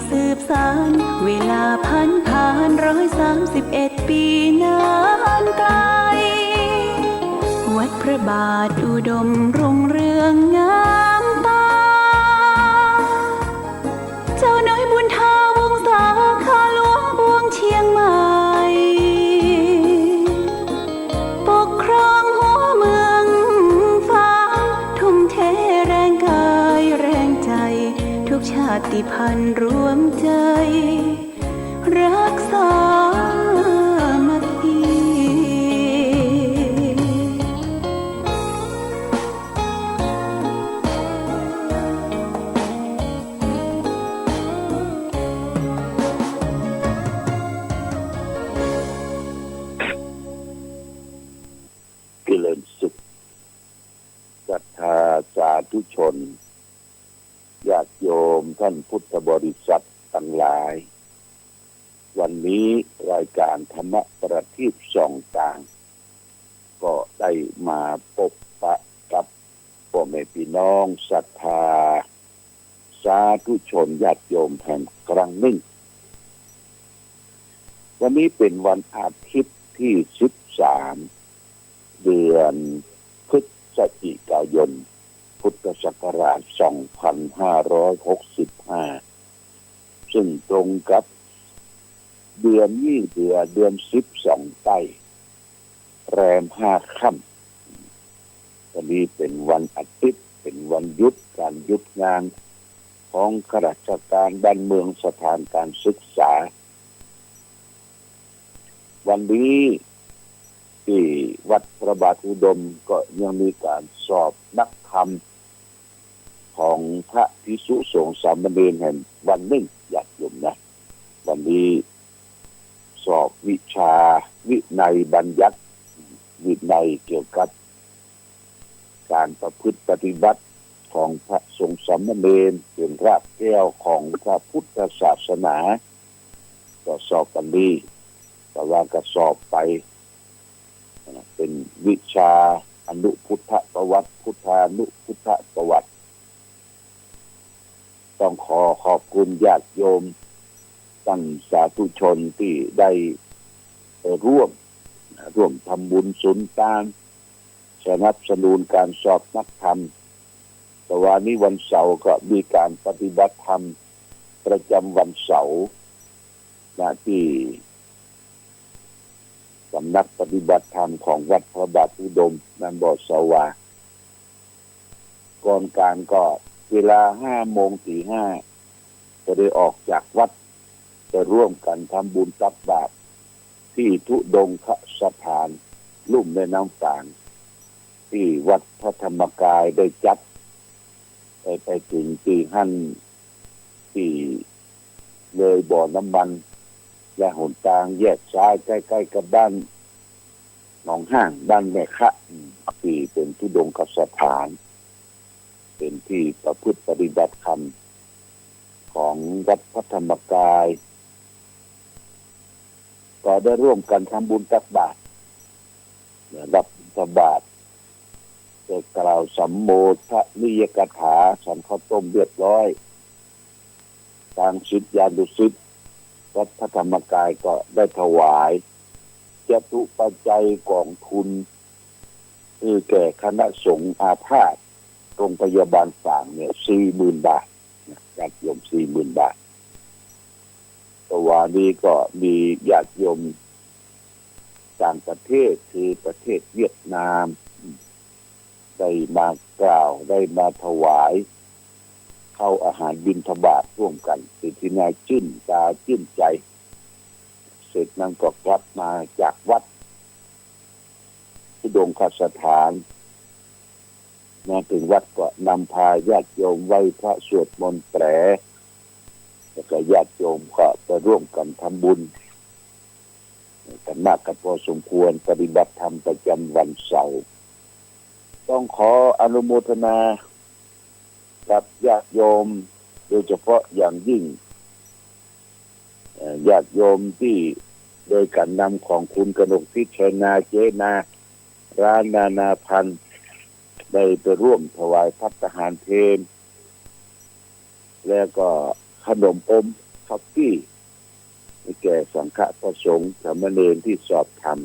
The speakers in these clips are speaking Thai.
สืบสานเวลาผ่าน131 ปีนานไกลวัดพระบาทอุดมรุ่งเรืองงามตาเจ้าน้อยบุญทาวงศาข้าหลวงปวงเชียงใหม่ปกครองหัวเมืองฟ้าทุ่มเทแรงกายแรงใจทุกชาติพันธุ์รวมใจรักษามัคคีเจริญสุขศรัทธาสาธุชนญาติโยมท่านพุทธบริษัททั้งหลายวันนี้รายการธรรมประทีปส่องต่างก็ได้มาพบปะกับพ่อแม่พี่น้องศรัทธาสาธุชนญาติโยมแห่งครั้งหนึ่งวันนี้เป็นวันอาทิตย์ที่13เดือนพฤศจิกายนพุทธศักราช2565ซึ่งตรงกับเดือน12ใต้แรม5ค่ำวันนี้เป็นวันอาทิตย์เป็นวันหยุดการหยุดงานของข้าราชการบ้านเมืองสถานการศึกษาวันนี้ที่วัดพระบาทอุดมก็ยังมีการสอบนักธรรมของพระภิกษุสงฆ์สามเณรแห่งวันหนึ่งญาติโยมนะวันนี้สอบวิชาวินัยบัญญัติวินัยเกี่ยวกับการประพฤติปฏิบัติของพระสงฆ์สามเณรเป็นรากแก้วของพระพุทธศาสนาก็สอบกันดีแต่ว่าก็สอบไปเป็นวิชาอนุพุทธประวัติพุทธานุพุทธประวัติต้องขอบคุณญาติโยมตั้งสาธุชนที่ได้ร่วมทำบุญสุนทานสนับสนุนการสอบนักธรรมแต่วันนี้วันเสาร์ก็มีการปฏิบัติธรรมประจำวันเสาร์ที่สำนักปฏิบัติธรรมของวัดพระบาทอุดมนันบ่อสวาก่อนการก็เวลา 5:45 ก็ได้ออกจากวัดจะร่วมกันทำบุญตักบาตรที่ทุดงคสถานลุ่มแม่น้ำฝางที่วัดพระธรรมกายได้จัดไปถึงที่หั่นที่เลยบ่อน้ำมันและหนทางแยกซ้ายใกล้ๆกับบ้านหนองห้างบ้านแม่คะที่เป็นทุดงคสถานเป็นที่ประพฤติปฏิบัติธรรมของวัดพระธรรมกายก็ได้ร่วมกันทำบุญตักบาตรรับบาตรได้กล่าวสัมโมทนิยกถาฉันข้าวต้มเรียบร้อยทางศิษยานุศิษย์วัดพระธรรมกายก็ได้ถวายจตุปัจจัยกองทุนแก่คณะสงฆ์อาพาธโรงพยาบาลฝางเนี่ย 40,000 บาทญาติโยม 40,000 บาทตัววันนี้ก็มีญาติโยมต่างประเทศคือประเทศเวียดนามได้มากล่าวได้มาถวายเข้าอาหารบิณฑบาตร่วมกันเป็นที่น่าชื่นตาชื่นใจเสร็จนั้นก็กลับมาจากวัดทุดงคสถานมาถึงวัดก็นำพาญาติโยมไหว้พระสวดมนต์แตรแล้วก็ญาติโยมก็ไปร่วมกันทำบุญกันมากกันพอสมควรปฏิบัติธรรมประจำวันเสาร์ต้องขออนุโมทนากับญาติโยมโดยเฉพาะอย่างยิ่งญาติโยมที่โดยการนำของคุณกนกทิพย์ชัยนาเจนาร้านนานาพันธ์ได้ไปร่วมถวายภัตตาหารเพลแล้วก็ ขนมอมท็อฟฟี่ให้แก่สังฆประสงค์สามเณรที่สอบธรรม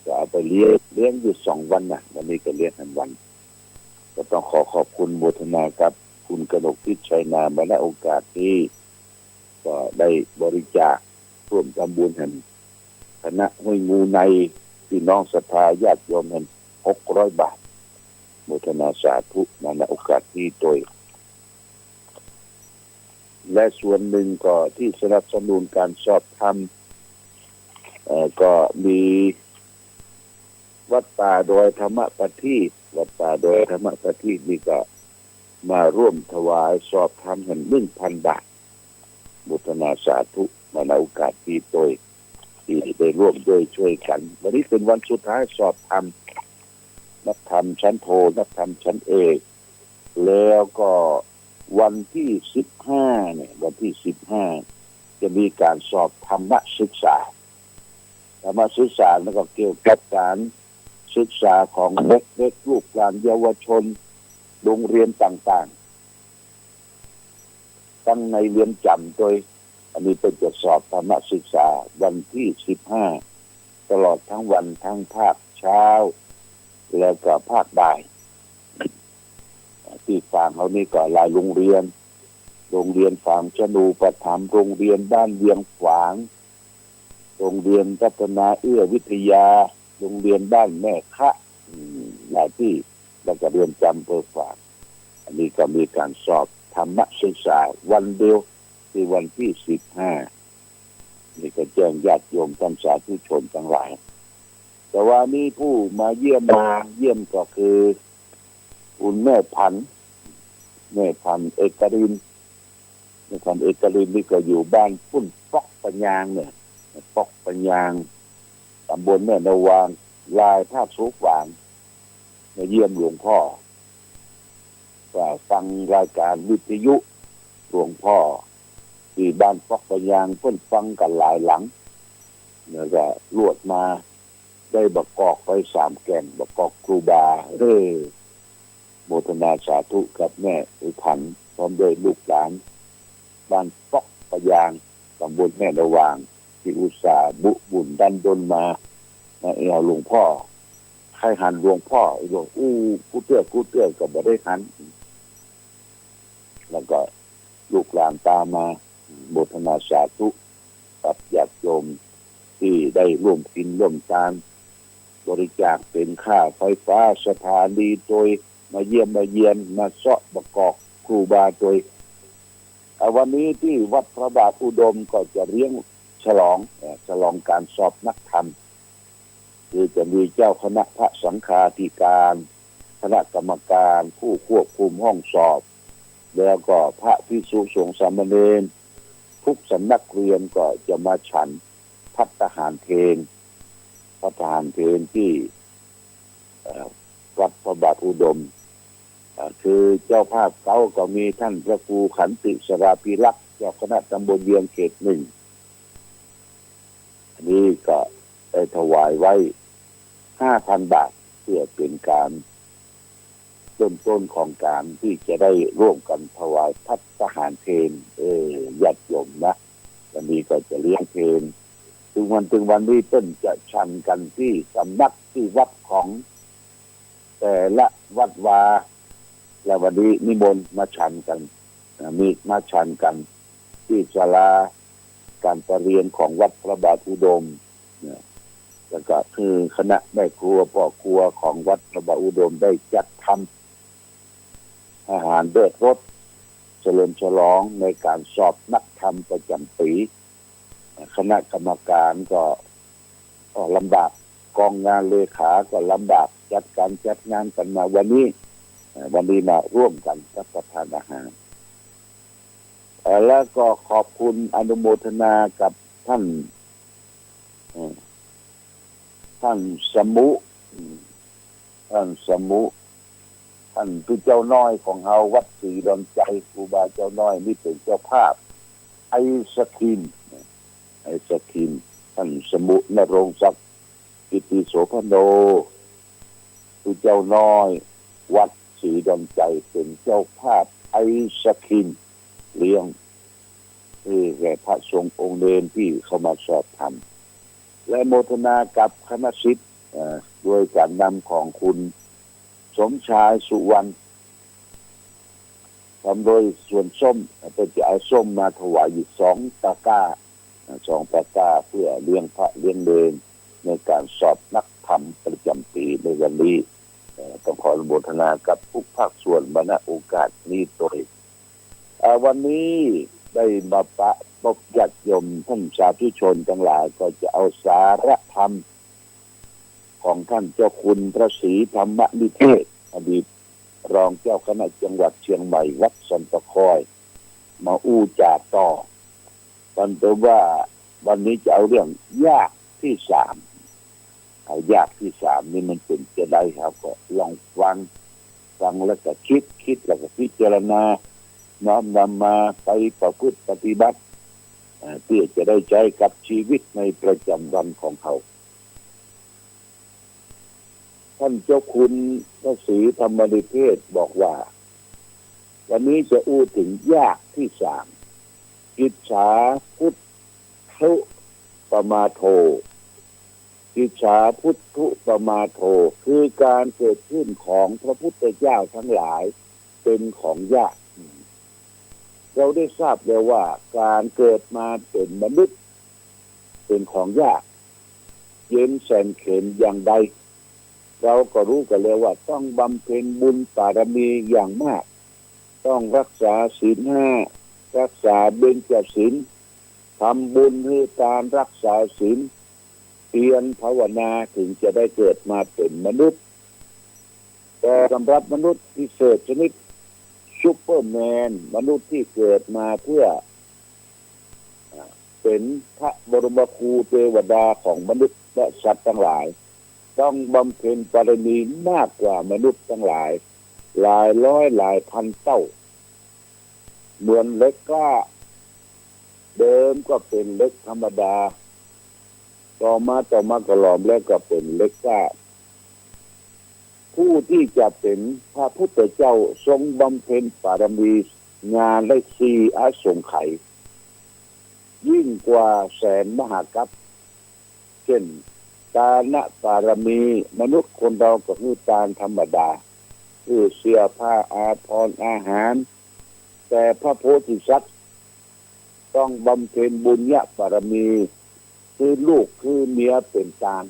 ก็เอาไปเลี้ยงอยู่2 วันนะวันนี้ก็เลี้ยงทั้งวันก็ต้องขอบคุณโมทนากับคุณกนกพิชัยนามและโอกาสที่ก็ได้บริจาคร่วมทำบุญแห่งคณะห้วยงูในพี่น้องศรัทธาญาติโยมแห่ง600 บาทโมทนาสาธุในโอกาสที่โดยและส่วนหนึ่งก็ที่สนับสนุนการสอบธรรมก็มีวัดป่าโดยธรรมประทีปวัดป่าโดยธรรมประทีปนี่ก็มาร่วมถวายสอบธรรมกัน 1,000 บาทบุตนาสาธุมาในโอกาสที่โดยที่ได้ร่วมด้วยช่วยกันวันนี้เป็นวันสุดท้ายสอบธรรมนักธรรมชั้นโทนักธรรมชั้นเอกแล้วก็วันที่15เนี่ยวันที่15จะมีการสอบธรรมศึกษาแล้วก็เกี่ยวกับการศึกษาของเด็กๆลูกหลานเยาวชนโรงเรียนต่างๆทั้งในเรือนจำโดยอันนี้เป็นจะสอบธรรมศึกษาวันที่15ตลอดทั้งวันทั้งภาคเช้าแล้วก็ภาคบ่ายที่ฝั่งเขานี่ก็หลายโรงเรียนฝั่งชนูปถัมภ์โรงเรียนบ้านเวียงฝางโรงเรียนพัฒนาเอื้อวิทยาโรงเรียนบ้านแม่คะหลายที่แล้วก็เรือนจำเพื่อฝากอันนี้ก็มีการสอบธรรมศึกษาวันเดียวคือวันที่15นี่ก็แจ้งญาติโยมท่านสาธุชนทั้งหลายแต่ว่ามีผู้มาเยี่ยมก็คือคุณแม่พันธุ์เอกรินแม่พันธุ์เอกรินนี่ก็อยู่บ้านพุ่นปอกปัญญางเนี่ยปอกปัญญางตำบลแม่นาวางลายท่าสุกหวานมาเยี่ยมหลวงพ่อว่าฟังรายการวิทยุหลวงพ่อที่บ้านปอกปัญญางเพิ่นฟังกันหลายหลังแล้วก็ลวดมาได้บักกอกไป3 แก่นบักกอกครูบาโมทนาสาธุกับแม่พันธุ์พร้อมด้วยลูกหลานบ้านปอกปัญญางตำบลแม่นาวางที่อุตส่าห์บุญดันดนมาเอาหลวงพ่อให้หันหลวงพ่อไอ้หลวงกูเตื้อก็บ่ได้หันแล้วก็ลูกหลานตามมาโมทนาสาธุกับญาติโยมที่ได้ร่วมกินร่วมทานบริจาคเป็นค่าไฟฟ้าสถานีโดยมาเยี่ยมมาเยียนมาเสาะประกอบครูบาโดยวันนี้ที่วัดพระบาทอุดมก็จะเลี้ยงฉลองการสอบนักธรรมคือจะมีเจ้าคณะพระสังฆาธิการคณะกรรมการผู้ควบคุมห้องสอบแล้วก็พระภิกษุสงฆ์สามเณรทุกสำนักเรียนก็จะมาฉันภัตตาหารเพลที่วัดพระบาทอุดมคือเจ้าภาพเขาก็มีท่านพระครูขันติสราภิรักษ์เจ้าคณะตำบลเวียงเขต 1อันนี้ก็ได้ถวายไว้ 5,000 บาทเพื่อเป็นการต้นของการที่จะได้ร่วมกันถวายภัตตาหารเพลญาติโยมนะวันนี้ก็จะเลี้ยงเพลถึงวันนี้ต้นจะชันกันที่สำนักที่วัดของแต่ละวัดวาและวันนี้นิมนต์มาชันกันมีมาชันกันที่ศาลาการประเรียนของวัดพระบาทอุดมแล้วก็คือคณะแม่ครัวพ่อครัวของวัดพระบาทอุดมได้จัดทำอาหารเลิศรสเฉลิมฉลองในการสอบนักธรรมประจำปีคณะกรรมการก็ลำบากกองงานเลขาก็ลำบากจัดงานกันมาวันนี้มาร่วมกันรับประทานอาหารแล้วก็ขอบคุณอนุโมทนากับท่านสมุท่านผู้เจ้าน้อยของเฮาวัดศรีดอนใจครูบาเจ้าน้อยนี่เป็นเจ้าภาพไอศครีมท่านสมุนรงค์ศักดิ์กิติโสภโนผู้เจ้าน้อยวัดศรีดอนใจเป็นเจ้าภาพไอศครีมเลี้ยง แก่พระสงฆ์องค์เดนที่เข้ามาสอบธรรมและโมทนากับคณะศิษย์โดยการนำของคุณสมชายสุวรรณทำโดยส่วนส้มเป็นจะเอาส้มมาถวายอยู่2 ตะกร้าเพื่อเลี้ยงพระเลี้ยงเดนในการสอบนักธรรมประจำปีในวันนี้ต้องขออนุโมทนากับทุกภาคส่วนมาณโอกาสนี้โดยวันนี้ได้มาพบญาติโยมท่านสาธุชนทั้งหลายก็จะเอาสาระธรรมของท่านเจ้าคุณพระศรีธรรมนิเทศอดีตรองเจ้าคณะจังหวัดเชียงใหม่วัดสันตะคอยมาอู้จาต่อกันตัวว่าวันนี้จะเอาเรื่องยากที่3เอายากที่3นี่มันเป็นจะได้ครับก็ลองฟังแล้วก็คิดแล้วก็พิจารณาน้อมนำมาไปประพฤติปฏิบัติเพื่อจะได้ใช้กับชีวิตในประจำวันของเขาท่านเจ้าคุณพระศรีธรรมนิเทศบอกว่าวันนี้จะอู้ถึงยากที่3อิจฉาพุทธุปมาโทอิจฉาพุทธุปมาโทคือการเกิดขึ้นของพระพุทธเจ้าทั้งหลายเป็นของยากเราได้ทราบแล้วว่าการเกิดมาเป็นมนุษย์เป็นของยากเย็นแสนเข็ญอย่างใดเราก็รู้กันแล้วว่าต้องบำเพ็ญบุญบารมีอย่างมากต้องรักษาศีล 5รักษาเบญจศีลทำบุญให้การรักษาศีลเพียรภาวนาถึงจะได้เกิดมาเป็นมนุษย์แต่สำหรับมนุษย์พิเศษชนิดซุปเปอร์แมนมนุษย์ที่เกิดมาเพื่อเป็นพระบรมครูเทวดาของมนุษย์และสัตว์ทั้งหลายต้องบำเพ็ญบารมีมากกว่ามนุษย์ทั้งหลายหลายร้อยหลายพันเท่าเหมือนเล็กก็เดิมก็เป็นเล็กธรรมดาต่อมาก็หลอมแล้วก็เป็นเล็กก็ผู้ที่จะเป็นพระพุทธเจ้าทรงบำเพ็ญบารมีงานได้4 อสงไขยยิ่งกว่าแสนมหากัปเช่นทานบารมีมนุษย์คนเราก็คือทานธรรมดาคือเสื้อผ้าอาภรณ์อาหารแต่พระโพธิสัตว์ต้องบำเพ็ญบุญญบารมีคือลูกคือเมียเป็นทาน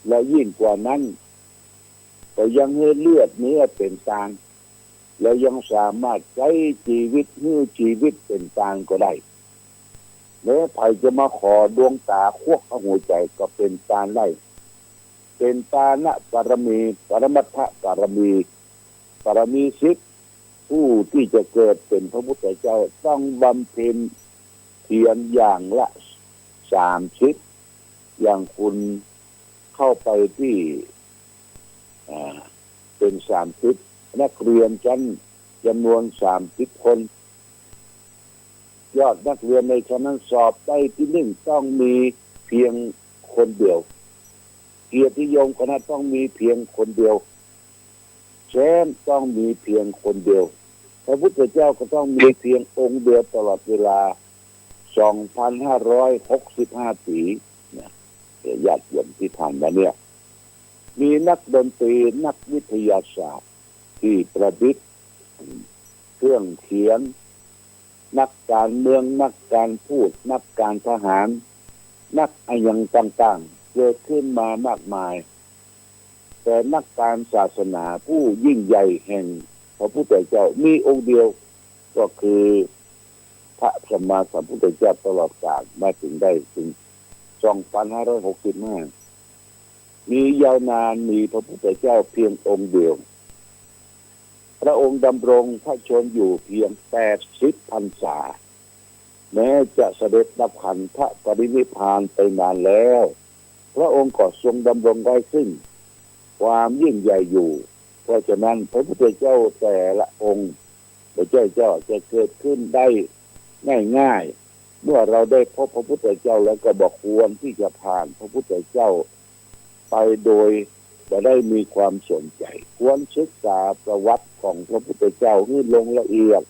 และยิ่งกว่านั้นก็ยังให้เลือดเนื้อเป็นทานและยังสามารถใช้ชีวิตให้ชีวิตเป็นทานก็ได้แม้ใครจะมาขอดวงตาควบหัวใจก็เป็นทานได้เป็นทานบารมีปรมัตถบารมี10ผู้ที่จะเกิดเป็นพระพุทธเจ้าต้องบำเพ็ญเพียรอย่างละ30อย่างคุณเข้าไปที่เป็น30นักเรียนชั้นจำนวน30คนยอดนักเรียนในชั้นนั้นสอบได้ที่1ต้องมีเพียงคนเดียวเกียรตินิยมคณะต้องมีเพียงคนเดียวแชมป์ต้องมีเพียงคนเดียวพระพุทธเจ้าก็ต้องมีเพียงองค์เดียวตลอดเวลา 2,565 ปีเนี่ยญาติโยมที่ผ่านมาเนี่ยมีนักดนตรีนักวิทยาศาสตร์ที่ประดิษฐ์เครื่องเขียนนักการเมืองนักการพูดนักการทหารนักอะไรต่างๆเกิดขึ้นมามากมายแต่นักการศาสนาผู้ยิ่งใหญ่แห่งพระพุทธเจ้ามีองค์เดียวก็คือพระสัมมาสัมพุทธเจ้าตลอดกาลมาถึงได้ถึง 2,565 มียาวนานมีพระพุทธเจ้าเพียงองค์เดียวพระองค์ดำรงพระชนอยู่เพียง80 พรรษาแม้จะเสด็จดับขันธปรินิพพานไปนานแล้วพระองค์ก็ทรงดำรงไว้ซึ่งความยิ่งใหญ่อยู่เพราะฉะนั้นพระพุทธเจ้าแต่ละองค์พระเจ้าจะเกิดขึ้นได้ง่ายๆเมื่อเราได้พบพระพุทธเจ้าแล้วก็บอกควรที่จะผ่านพระพุทธเจ้าไปโดยจะได้มีความสนใจควรศึกษาประวัติของพระพุทธเจ้าให้ลงละเอียด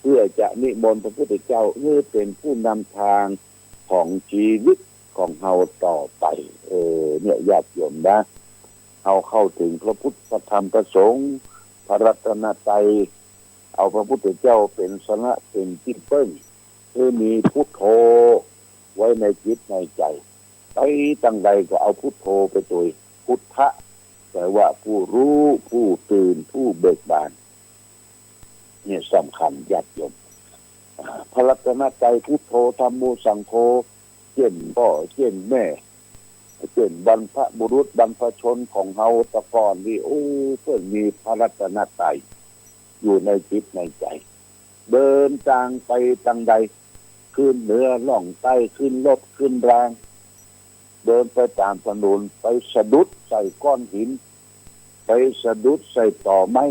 เพื่อจะนิมนต์พระพุทธเจ้าเพื่อเป็นผู้นำทางของชีวิตของเราต่อไปเนี่ยญาติโยมนะเอาเข้าถึงพระพุทธธรรมประสงค์พระรัตนตรัยเอาพระพุทธเจ้าเป็นสนะเป็นที่เปิ้งคือมีพุทโธไว้ในจิตในใจไปตั้งใดก็เอาพุทโธไปตัวพุทธะแปลว่าผู้รู้ผู้ตื่นผู้เบิกบานเนี่ยสำคัญญาติโยมพระรัตนตรัยพุทโธธัมโมสังโฆเช่นพ่อเช่นแม่เช่นบรรพบุรุษบรรพชนของเฮาแตะก่อนนี่เพิ่นมีพระรัตนตรัยอยู่ในจิตในใจเดินทางไปทางใดขึ้นเหนือล่องใต้ขึ้นรถขึ้นรางเดินไปตามถนนไปสะดุดใส่ก้อนหินไปสะดุดใส่ต่อไม้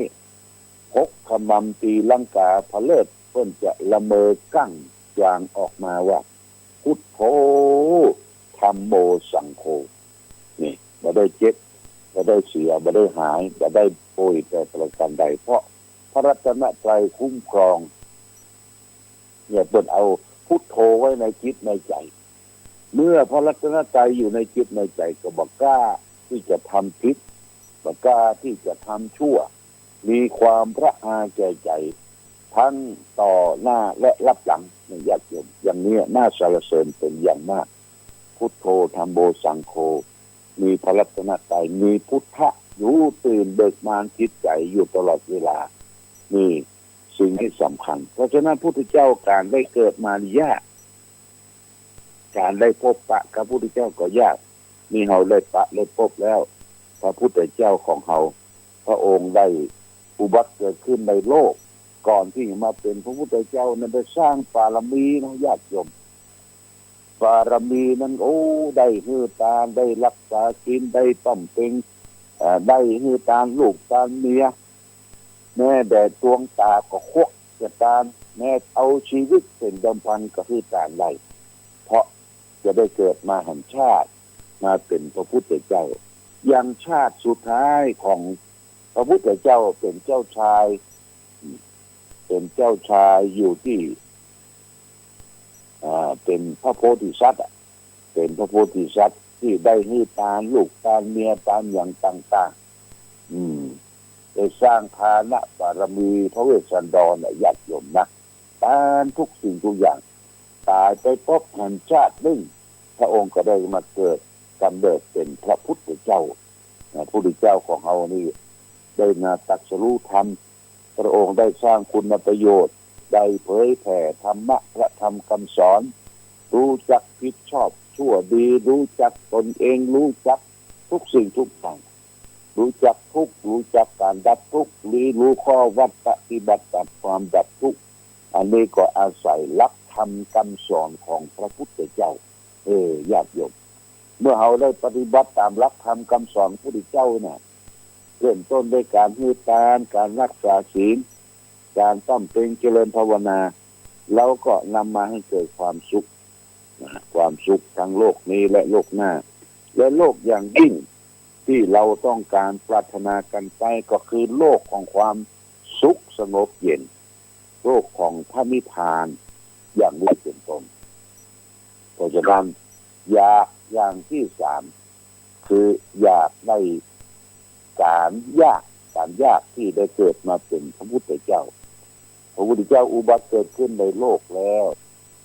พกขมำตีลังกาพะเลิศเพิ่นจะละเมอกั้งจางออกมาว่าพุทโธธัมโมสังโฆนี่บ่ได้เจ็บบ่ได้เสียบ่ได้หายบ่ได้ป่วยแต่ประการใดเพราะพระรัตนตรัยคุ้มครองเนี่ยเพิ่นเอาพุทโธไว้ในจิตในใจเมื่อพระรัตนตรัยอยู่ในจิตในใจก็บ่กล้าที่จะทำผิดบ่กล้าที่จะทำชั่วมีความพระอาแก่ใจทั้งต่อหน้าและรับหลังในญาติโยมอย่างนี้น่าสรรเสริญเป็นอย่างมากพุทโธธัมโมสังโฆมีพระรัตนตรัยมีพุทธะอยู่ตื่นเบิกบานจิตใจอยู่ตลอดเวลานี่สิ่งที่สำคัญเพราะฉะนั้นพระพุทธเจ้าการได้เกิดมายากการได้พบปะกับพระพุทธเจ้าก็ยากมีเฮาได้ปะได้พบแล้วพระพุทธเจ้าของเฮาพระองค์ได้อุบัติเกิดขึ้นในโลกก่อนที่จะมาเป็นพระพุทธเจ้านั้นได้สร้างบารมีนะญาติโยมบารมีนั้นได้ฮือตาได้รักษาศีลได้ต้อมเป็งได้ฮือตาลูกตาเมียแม่แดดดวงตาก็ควักจะตาแม่เอาชีวิตเป็นเดิมพันก็คือการได้เพราะจะได้เกิดมาแห่งชาติมาเป็นพระพุทธเจ้ายังชาติสุดท้ายของพระพุทธเจ้าเป็นเจ้าชายอยู่ที่เป็นพระโพธิสัตว์เป็นพระโพธิสัตว์ที่ได้ให้ตาลูกตาเมียตามอย่างต่างๆได้สร้างฐานะบารมีพระเวสสันดรญาติโยมนะตามทุกสิ่งทุกอย่างตายไปพบแห่งชาติหนึ่งพระองค์ก็ได้มาเกิดกำเนิดเป็นพระพุทธเจ้าพระพุทธเจ้าของเรานี่ได้มาตรัสรู้ธรรมพระองค์ได้สร้างคุณประโยชน์ได้เผยแผ่ธรรมะพระธรรมคำสอนรู้จักผิดชอบชั่วดีรู้จักตนเองรู้จักทุกสิ่งทุกอย่างรู้จักทุกข์รู้จักการดับทุกข์รู้ข้อวัดปฏิบัติกับความดับทุกข์อันนี้ก็อาศัยหลักธรรมคำสอนของพระพุทธเจ้าญาติโยมเมื่อเราได้ปฏิบัติตามหลักธรรมคำสอนพระพุทธเจ้าเนี่ยเริ่มต้นด้วยการให้ทานการรักษาศีลการต้อมเป็นเจริญภาวนาแล้วก็นำมาให้เกิดความสุขทั้งโลกนี้และโลกหน้าและโลกอย่างยิ่งที่เราต้องการปรารถนากันไปก็คือโลกของความสุขสงบเย็นโลกของพระนิพพานอย่างนี้เป็นต้นเพราะฉะนั้นอยากอย่างที่สามคืออยากได้การยากที่ได้เกิดมาเป็นพระพุทธเจ้าอุบัติเกิดขึ้นในโลกแล้ว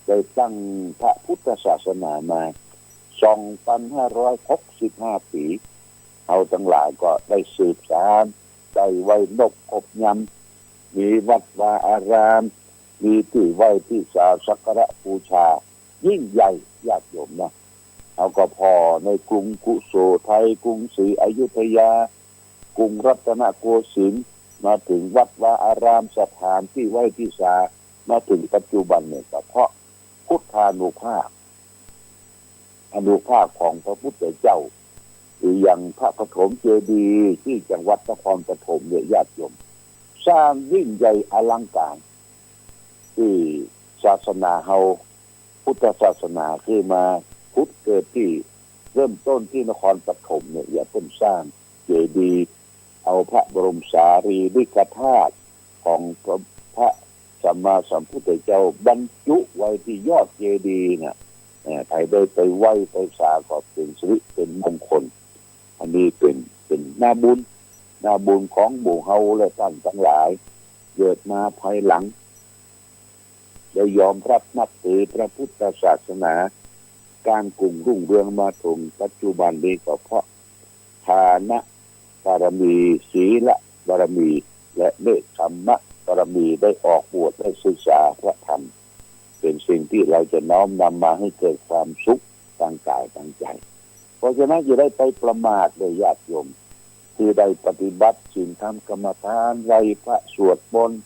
ได้ตั้งพระพุทธศาสนามา 2,565 ปีเอาทั้งหลายก็ได้สืบสานได้ไว้นกอบยำมีวัดวาอารามมีที่ไหว้ที่สักการะบูชายิ่งใหญ่ญาติโยมนะเอาก็พอในกรุงกุโสไทยกรุงศรีอยุธยากรุงรัตนโกสินทร์มาถึงวัดวาอารามสถานที่ไหว้ที่มาถึงปัจจุบันเนี่ยก็เพราะพุทธานุภาพของพระพุทธเจ้าหรืออย่างพระปฐมเจดีย์ที่จังหวัดนครปฐมเนี่ยญาติโยมสร้างยิ่งใหญ่อลังการที่ศาสนาเฮาพุทธศาสนาคือมาพุทธเกิดที่เริ่มต้นที่นครปฐมเนี่ยอย่าเพิ่งสร้างเจดีย์เอาพระบรมสารีริกธาตุของพระศ สัมมาสัมพุทธเจ้าบรรจุไว้ที่ยอดเจดีย์เนี่ยใครได้ไปไหว้ไปสาก็เป็นสิริเป็นมงคลอันนี้เป็นหน้าบุญของหมู่เฮาและท่านทั้งหลายเกิดมาภายหลังได้ยอมรับนับถือพระพุทธศาสนาการกรุงรุ่งเรืองมาถึงปัจจุบันนี้ก็เพราะทานะบารมีศีลบารมีและเนคขมะบารมีได้ออกบวชได้ศึกษาพระธรรมเป็นสิ่งที่เราจะน้อมนำมาให้เกิดความสุขทางกายทางใจเพราะฉะนั้นจะได้ไปประมาทเลยญาติโยมคือได้ปฏิบัติศีลธรรมกรรมฐานไหว้พระสวดมนต์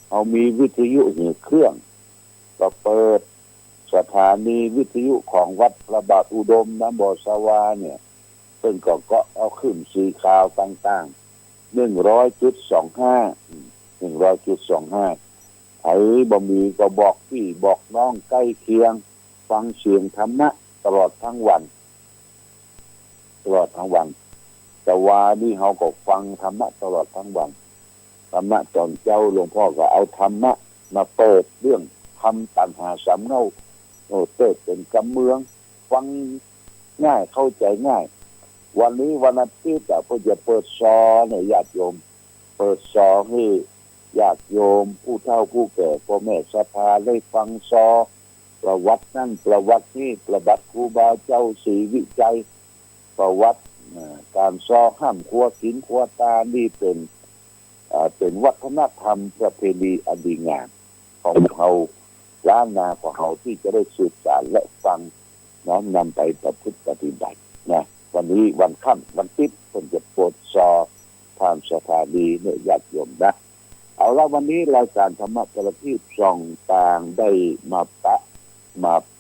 เอามีวิทยุหีเครื่องก็เปิดสถานีวิทยุของวัดพระบาทอุดมน้ำบ่อสวาเนี่ยซึ่งก็เอาขึ้นสื่อข่าวต่างๆ100.25ไผบ่มีก็บอกพี่บอกน้องใกล้เคียงฟังเสียงธรรมะตลอดทั้งวันแต่ว่านี่เฮาก็ฟังธรรมะตลอดทั้งวันธรรมะตอนเจ้าหลวงพ่อก็เอาธรรมะมาเปิดเรื่องทำตัณหาสามเงาเปิดเป็นกำเมืองฟังง่ายเข้าใจง่ายวันนี้วันอาทิตย์ก็จะเปิดซอเนี่ยญาติโยมเปิดซอให้ญาติโยมผู้เฒ่าผู้แก่พ่อแม่ศรัทธาได้ฟังซอประวัตินั่นประวัตินี่ประวัติครูบาเจ้าศรีวิจัยประวัติการซอห้ามครัวกินครัวตานี่เป็นวัฒนธรรมประเพณีอันดีงามของเราล้านนาของเราที่จะได้สืบสานและฟังน้อมนำไปประพฤติปฏิบัตินะวันนี้วันค่ำวันติดคนจะโปรดซอทางสถานีเนี่ยญาติโยมนะเอาละวันนี้รายการธรรมะประทีปส่องต่างได้มา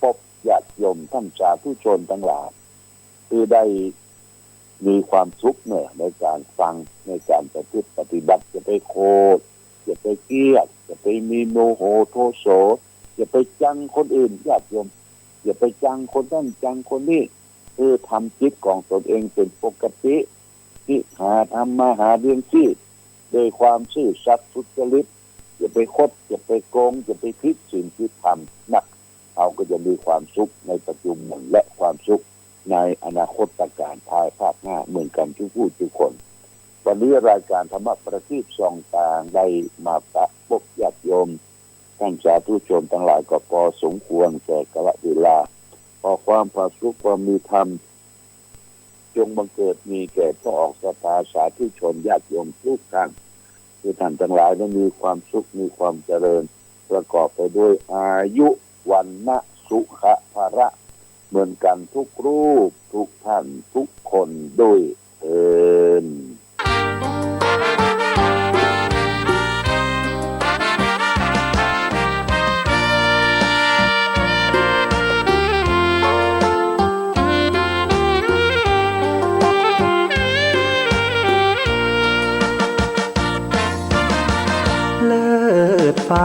พบญาติโยมท่านสาธุชนทั้งหลายคือได้มีความสุขเนี่ยในการฟังในการประพฤติปฏิบัติจะไปโคดจะไปเกลียดจะไปมีโมโหโทโสจะไปจังคนอื่นญาติโยมอย่าไปจังคนนั้นจังคนนี้คือทำจิตของตนเองเป็นปกติที่ทำมาหาเลี้ยงชีพโดยความซื่อสัตย์สุจริตอย่าไปคดอย่าไปโกงอย่าไปผิดศีลผิดธรรมนักเราก็จะมีความสุขในปัจจุบันและความสุขในอนาคตการภายภาคหน้าเหมือนกันทุกผู้ทุกคนวันนี้รายการธรรมะประทีปส่องต่างได้มาพบญาติโยมท่านสาธุชนทั้งหลายก็พอสมควรแก่กาลเวลาขอความผาสุขความมีธรรมจงบังเกิดมีแก่ผู้ออกศรัทธาสาธุชนญาติโยมทุกท่านคือท่านทั้งหลายได้มีความสุขมีความเจริญประกอบไปด้วยอายุวันนะสุขะภระเหมือนกันทุกรูปทุกท่านทุกคนด้วยเถิดเลิศฟ้า